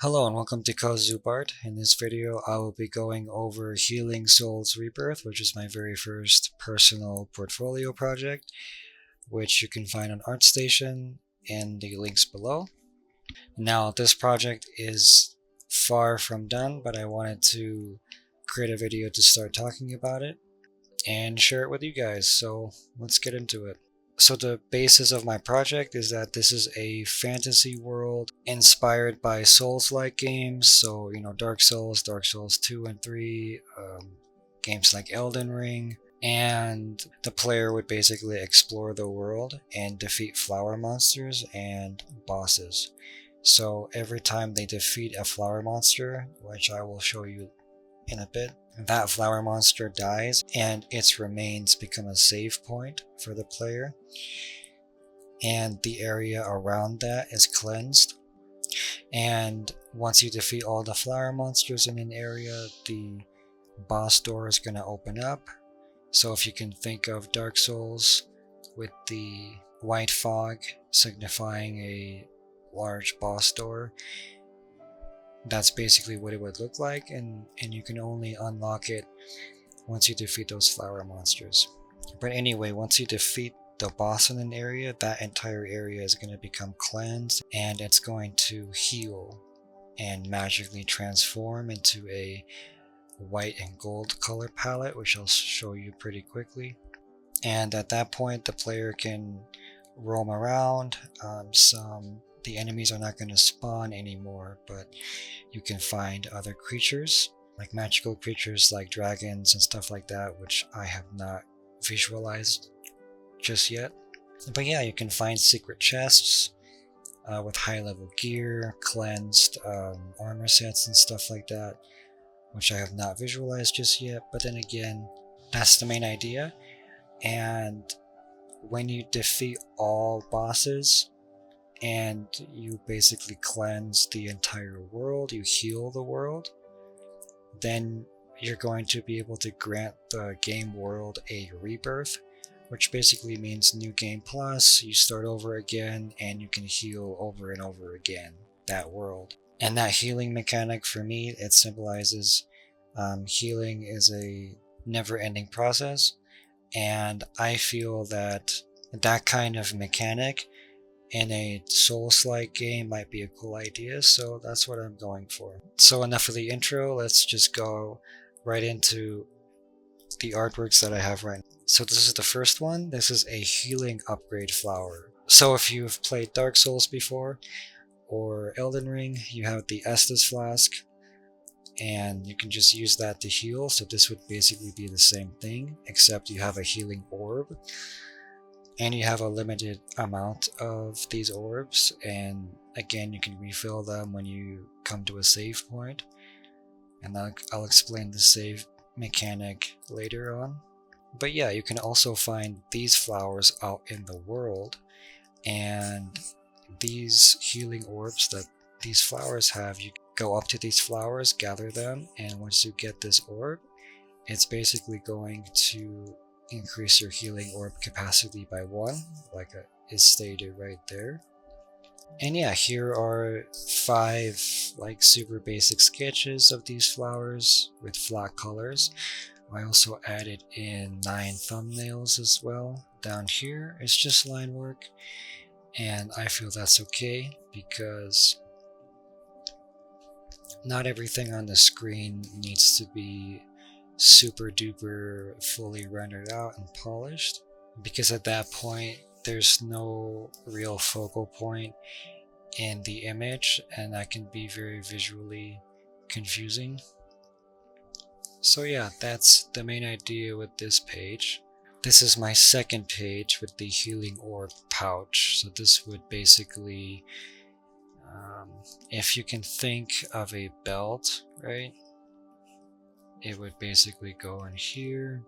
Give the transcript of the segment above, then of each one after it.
Hello and welcome to Art. In this video I will be going over Healing Souls Rebirth, which is my very first personal portfolio project, which you can find on ArtStation in the links below. Now this project is far from done, but I wanted to create a video to start talking about it and share it with you guys, so let's get into it. So the basis of my project is that this is a fantasy world inspired by Souls-like games. So, Dark Souls, Dark Souls 2 and 3, games like Elden Ring. And the player would basically explore the world and defeat flower monsters and bosses. So every time they defeat a flower monster, which I will show you in a bit, that flower monster dies and its remains become a save point for the player, and the area around that is cleansed. And once you defeat all the flower monsters in an area, the boss door is going to open up. So if you can think of Dark Souls with the white fog signifying a large boss door, that's basically what it would look like, and you can only unlock it once you defeat those flower monsters. But anyway, once you defeat the boss in an area, that entire area is going to become cleansed, and it's going to heal and magically transform into a white and gold color palette, which I'll show you pretty quickly. And at that point the player can roam around. The enemies are not going to spawn anymore, but you can find other creatures, like magical creatures like dragons and stuff like that, which I have not visualized just yet. But yeah, you can find secret chests with high level gear, cleansed armor sets and stuff like that, which I have not visualized just yet. But then again, that's the main idea. And when you defeat all bosses and you basically cleanse the entire world, you heal the world, then you're going to be able to grant the game world a rebirth, which basically means new game plus. You start over again and you can heal over and over again that world. And that healing mechanic, for me, it symbolizes healing is a never-ending process, and I feel that that kind of mechanic in a Souls-like game might be a cool idea, so that's what I'm going for. So enough of the intro, let's just go right into the artworks that I have right now. So this is the first one. This is a healing upgrade flower. So if you've played Dark Souls before or Elden Ring, you have the Estus flask, and you can just use that to heal. So this would basically be the same thing, except you have a healing orb. And you have a limited amount of these orbs, and again you can refill them when you come to a save point, and I'll explain the save mechanic later on. But yeah, you can also find these flowers out in the world, and these healing orbs that these flowers have, you go up to these flowers, gather them, and once you get this orb, it's basically going to increase your healing orb capacity by 1, like is stated right there. And yeah, here are 5 like super basic sketches of these flowers with flat colors. I also added in 9 thumbnails as well. Down here it's just line work, and I feel that's okay because not everything on the screen needs to be super duper fully rendered out and polished, because at that point there's no real focal point in the image, and that can be very visually confusing. So yeah, that's the main idea with this page. This is my second page with the healing orb pouch. So this would basically, if you can think of a belt, right? It would basically go in here,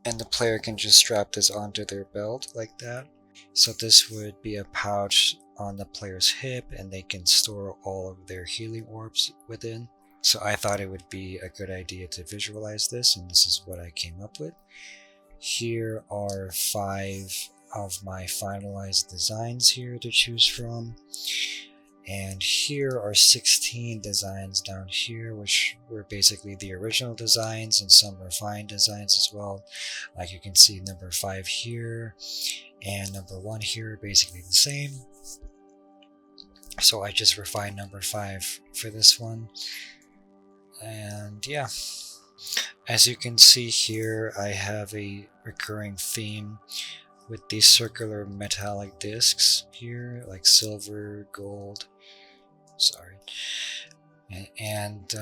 and the player can just strap this onto their belt like that. So this would be a pouch on the player's hip, and they can store all of their healing orbs within. So I thought it would be a good idea to visualize this, and this is what I came up with. Here are 5 of my finalized designs here to choose from. And here are 16 designs down here, which were basically the original designs and some refined designs as well. Like you can see number 5 here and number 1 here are basically the same. So I just refined number 5 for this one. And yeah, as you can see here, I have a recurring theme with these circular metallic discs here, like silver, gold, and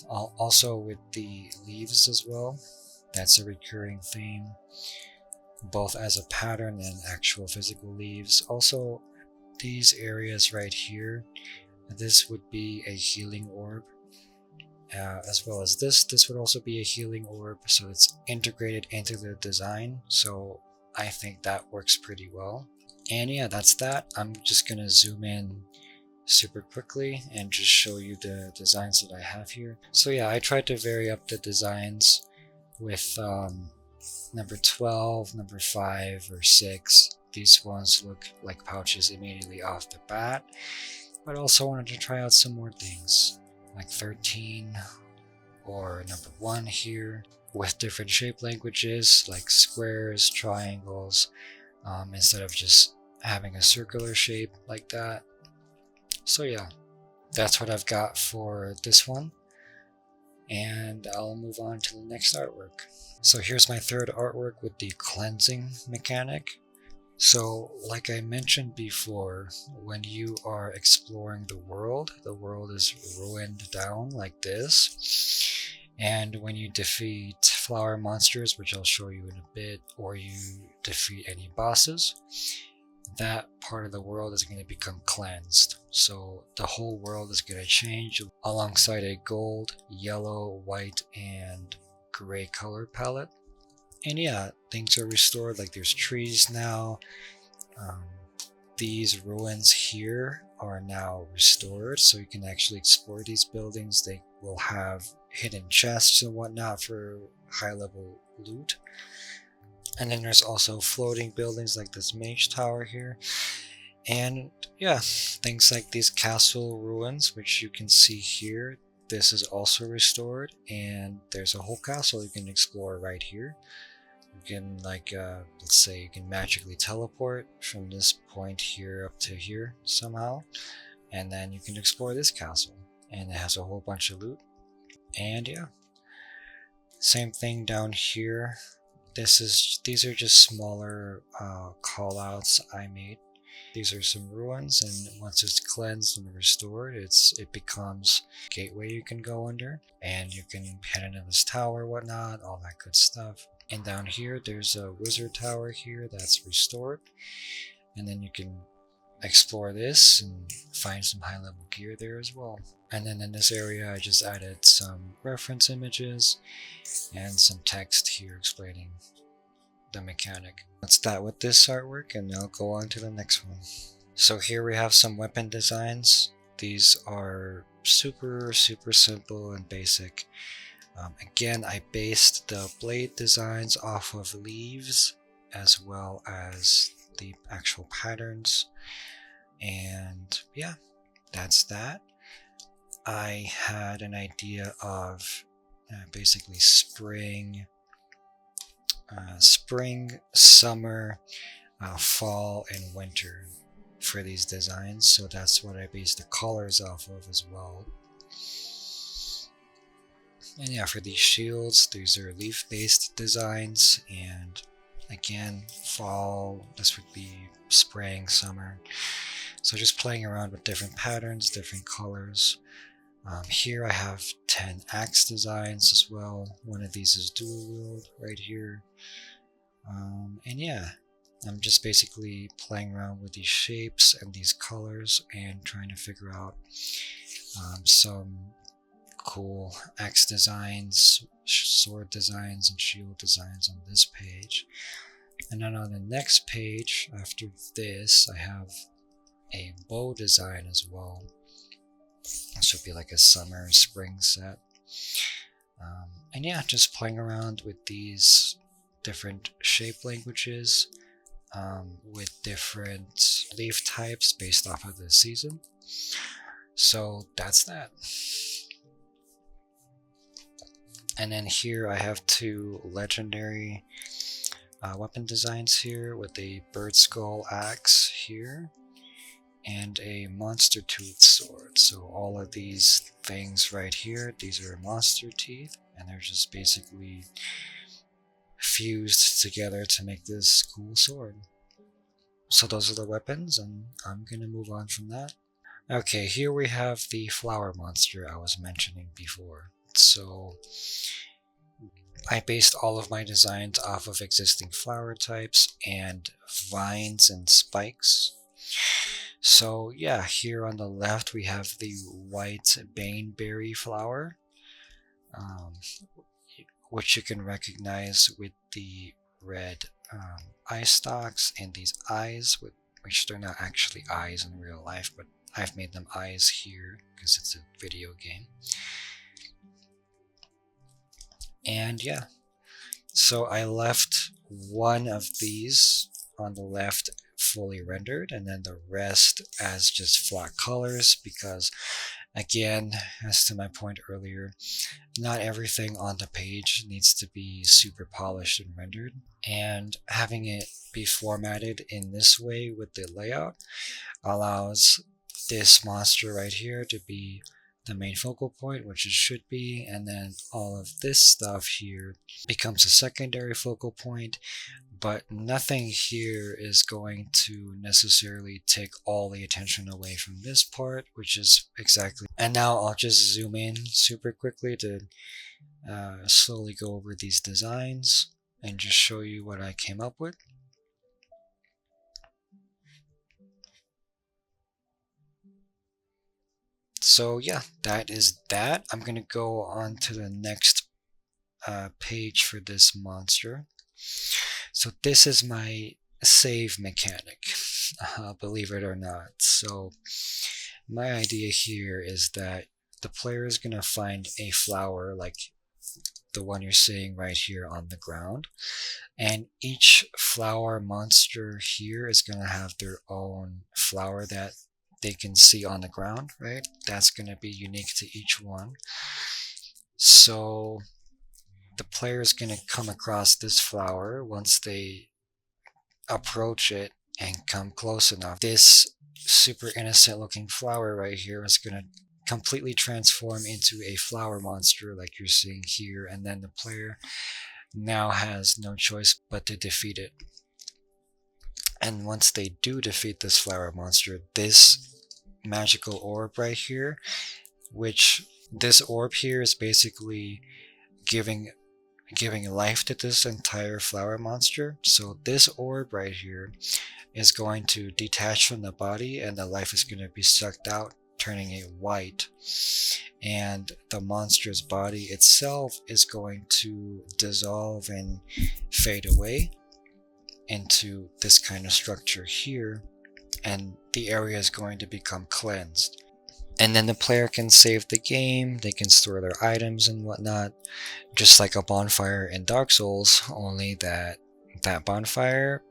also with the leaves as well. That's a recurring theme, both as a pattern and actual physical leaves. Also, these areas right here, this would be a healing orb, as well as this would also be a healing orb, so it's integrated into the design, so I think that works pretty well. And yeah, that's that. I'm just gonna zoom in super quickly and just show you the designs that I have here. So yeah, I tried to vary up the designs with number 12, number 5, or 6. These ones look like pouches immediately off the bat, but also wanted to try out some more things like 13 or number 1 here with different shape languages like squares, triangles, instead of just having a circular shape like that. So yeah, that's what I've got for this one, and I'll move on to the next artwork. So here's my third artwork with the cleansing mechanic. So like I mentioned before, when you are exploring the world is ruined down like this. And when you defeat flower monsters, which I'll show you in a bit, or you defeat any bosses, that part of the world is going to become cleansed. So the whole world is going to change alongside a gold, yellow, white, and gray color palette. And yeah, things are restored, like there's trees now. These ruins here are now restored, so you can actually explore these buildings. They will have hidden chests and whatnot for high level loot. And then there's also floating buildings like this mage tower here. And yeah, things like these castle ruins, which you can see here. This is also restored, and there's a whole castle you can explore right here. You can, like, let's say you can magically teleport from this point here up to here somehow, and then you can explore this castle, and it has a whole bunch of loot. And yeah, same thing down here. These are just smaller call outs I made. These are some ruins, and once it's cleansed and restored, it becomes a gateway you can go under, and you can head into this tower, whatnot, all that good stuff. And down here, there's a wizard tower here that's restored, and then you can explore this and find some high level gear there as well. And then in this area, I just added some reference images and some text here explaining the mechanic. That's that with this artwork, and I'll go on to the next one. So here we have some weapon designs. These are super simple and basic. Again, I based the blade designs off of leaves as well as the actual patterns. And yeah, that's that. I had an idea of basically spring, summer, fall, and winter for these designs. So that's what I based the colors off of as well. And yeah, for these shields, these are leaf-based designs, and again, fall, this would be spring, summer. So just playing around with different patterns, different colors. Here I have 10 axe designs as well. One of these is dual wield right here. And yeah, I'm just basically playing around with these shapes and these colors and trying to figure out some cool axe designs, sword designs, and shield designs on this page. And then on the next page after this, I have a bow design as well. This would be like a summer and spring set. And yeah, just playing around with these different shape languages. with different leaf types based off of the season. So that's that. And then here I have two legendary weapon designs here with a bird skull axe here and a monster tooth sword. So all of these things right here, these are monster teeth, and they're just basically fused together to make this cool sword. So those are the weapons, and I'm gonna move on from that. Okay, here we have the flower monster I was mentioning before. So I based all of my designs off of existing flower types and vines and spikes. So yeah, here on the left we have the white baneberry flower, which you can recognize with the red eye stalks and these eyes, which they're not actually eyes in real life, but I've made them eyes here because it's a video game. And yeah, so I left one of these on the left fully rendered, and then the rest as just flat colors, because again, as to my point earlier, not everything on the page needs to be super polished and rendered, and having it be formatted in this way with the layout allows this monster right here to be the main focal point, which it should be, and then all of this stuff here becomes a secondary focal point, but nothing here is going to necessarily take all the attention away from this part, which is exactly. And now I'll just zoom in super quickly to slowly go over these designs and just show you what I came up with. So yeah, that is that. I'm gonna go on to the next page for this monster. So this is my save mechanic, believe it or not. So my idea here is that the player is gonna find a flower like the one you're seeing right here on the ground, and each flower monster here is gonna have their own flower that they can see on the ground, right? That's going to be unique to each one. So the player is going to come across this flower. Once they approach it and come close enough, this super innocent looking flower right here is going to completely transform into a flower monster like you're seeing here, and then the player now has no choice but to defeat it. And once they do defeat this flower monster, this magical orb right here, which this orb here is basically giving life to this entire flower monster. So this orb right here is going to detach from the body, and the life is going to be sucked out, turning it white, and the monster's body itself is going to dissolve and fade away into this kind of structure here, and the area is going to become cleansed. And then the player can save the game, they can store their items and whatnot, just like a bonfire in Dark Souls, only that bonfire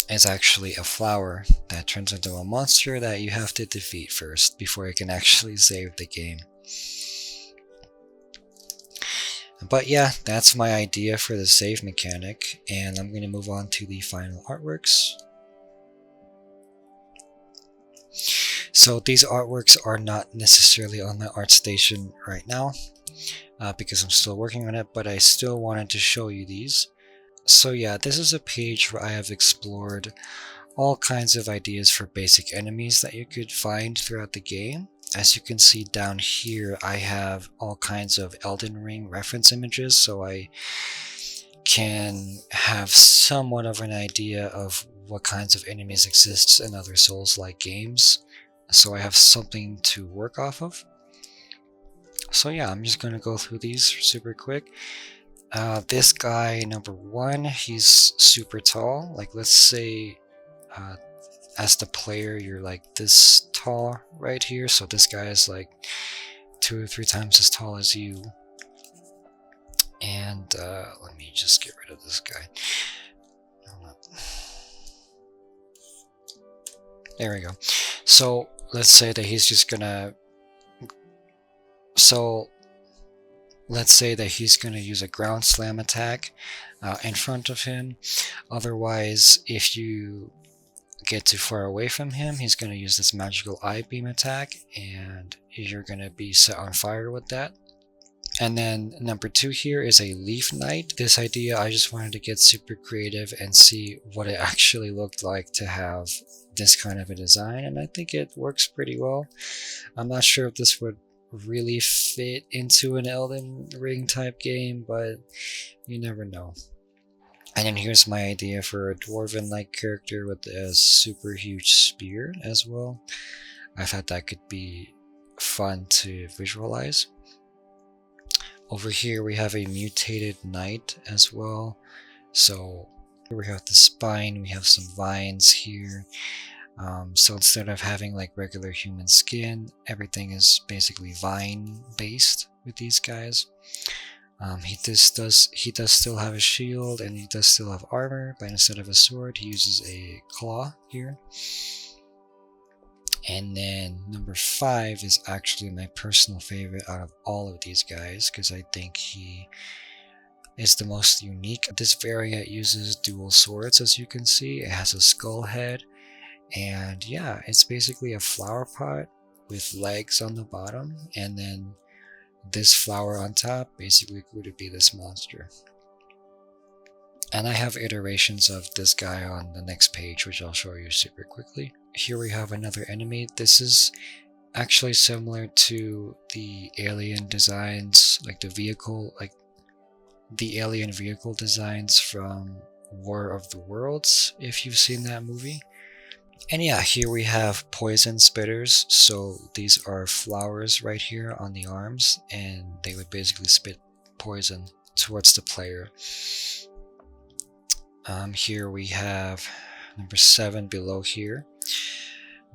is actually a flower that turns into a monster that you have to defeat first before you can actually save the game. But yeah, that's my idea for the save mechanic, and I'm going to move on to the final artworks. So these artworks are not necessarily on my ArtStation right now, because I'm still working on it, but I still wanted to show you these. So yeah, this is a page where I have explored all kinds of ideas for basic enemies that you could find throughout the game. As you can see down here, I have all kinds of Elden Ring reference images, so I can have somewhat of an idea of what kinds of enemies exist in other Souls-like games. So I have something to work off of. So yeah, I'm just going to go through these super quick. This guy, number 1, he's super tall. Like, let's say as the player you're like this tall right here, so this guy is like 2 or 3 times as tall as you. And let me just get rid of this guy. There we go. So let's say that he's just gonna let's say that he's gonna use a ground slam attack in front of him. Otherwise, if you get too far away from him, he's gonna use this magical eye beam attack, and you're gonna be set on fire with that. And then number 2 here is a Leaf Knight. This idea, I just wanted to get super creative and see what it actually looked like to have this kind of a design, and I think it works pretty well. I'm not sure if this would really fit into an Elden Ring type game, but you never know. And then here's my idea for a dwarven-like character with a super huge spear as well. I thought that could be fun to visualize. Over here we have a mutated knight as well. So here we have the spine, we have some vines here. So instead of having like regular human skin, everything is basically vine based with these guys. He does still have a shield, and he does still have armor, but instead of a sword he uses a claw here. And then number 5 is actually my personal favorite out of all of these guys, because I think he is the most unique. This variant uses dual swords, as you can see. It has a skull head, and yeah, it's basically a flower pot with legs on the bottom, and then this flower on top basically would be this monster. And I have iterations of this guy on the next page, which I'll show you super quickly. Here we have another enemy. This is actually similar to the alien designs, like the alien vehicle designs from War of the Worlds, if you've seen that movie. And yeah, here we have poison spitters. So these are flowers right here on the arms, and they would basically spit poison towards the player. Here we have number 7 below here.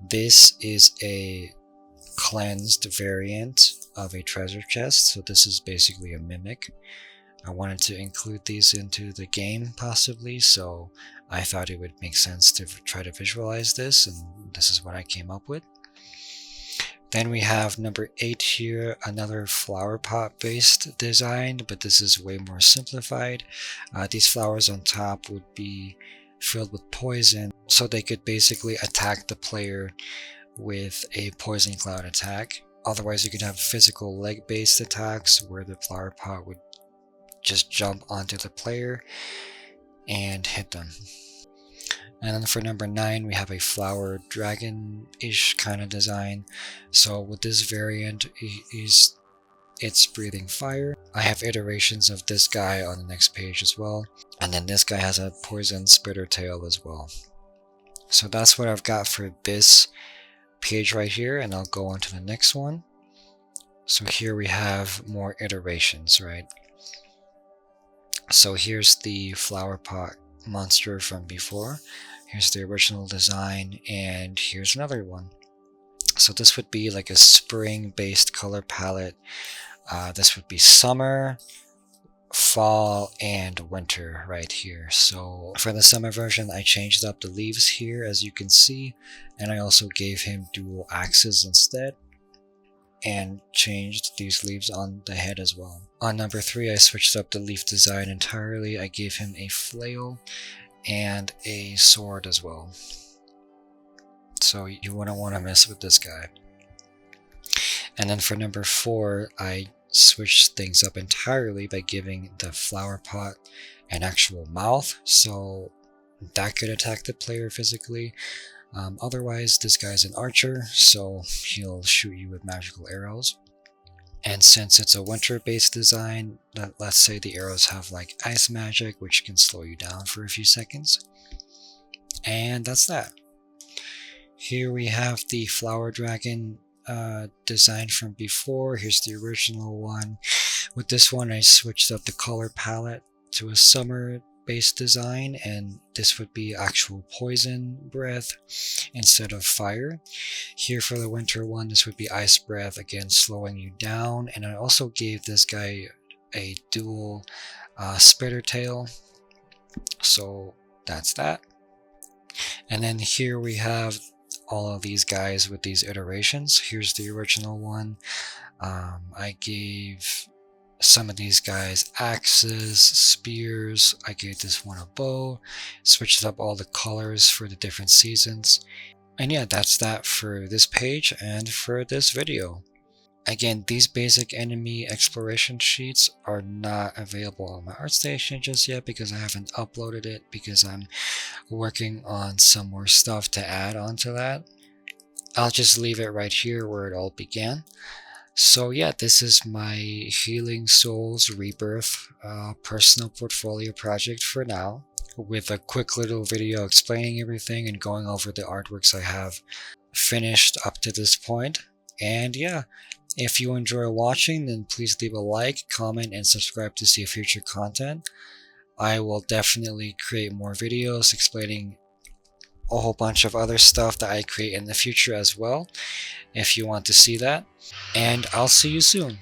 This is a cleansed variant of a treasure chest, so this is basically a mimic. I wanted to include these into the game possibly, so I thought it would make sense to try to visualize this, and this is what I came up with. Then we have number 8 here, another flower pot based design, but this is way more simplified. These flowers on top would be filled with poison, so they could basically attack the player with a poison cloud attack. Otherwise you could have physical leg based attacks where the flower pot would just jump onto the player and hit them. And then for number 9, we have a flower dragon-ish kind of design. So with this variant, it's breathing fire. I have iterations of this guy on the next page as well. And then this guy has a poison spitter tail as well. So that's what I've got for this page right here, and I'll go on to the next one. So here we have more iterations, right? So here's the flower pot monster from before. Here's the original design, and here's another one. So this would be like a spring based color palette. This would be summer, fall, and winter right here. So for the summer version, I changed up the leaves here, as you can see, and I also gave him dual axes instead, and changed these leaves on the head as well. On number 3, I switched up the leaf design entirely. I gave him a flail and a sword as well. So you wouldn't want to mess with this guy. And then for number 4, I switched things up entirely by giving the flower pot an actual mouth, so that could attack the player physically. Otherwise, this guy's an archer, so he'll shoot you with magical arrows. And since it's a winter-based design, let's say the arrows have like ice magic, which can slow you down for a few seconds. And that's that. Here we have the flower dragon design from before. Here's the original one. With this one, I switched up the color palette to a summer based design, and this would be actual poison breath instead of fire. Here for the winter one, this would be ice breath, again slowing you down. And I also gave this guy a dual spitter tail, so that's that. And then here we have all of these guys with these iterations. Here's the original one. I gave some of these guys axes, spears. I gave this one a bow, switched up all the colors for the different seasons. And yeah, that's that for this page and for this video. Again, these basic enemy exploration sheets are not available on my ArtStation just yet because I haven't uploaded it, because I'm working on some more stuff to add onto that. I'll just leave it right here where it all began. So yeah, this is my Healing Souls Rebirth personal portfolio project for now, with a quick little video explaining everything and going over the artworks I have finished up to this point. And yeah, if you enjoy watching, then please leave a like, comment, and subscribe to see future content. I will definitely create more videos explaining a whole bunch of other stuff that I create in the future as well, if you want to see that. And I'll see you soon.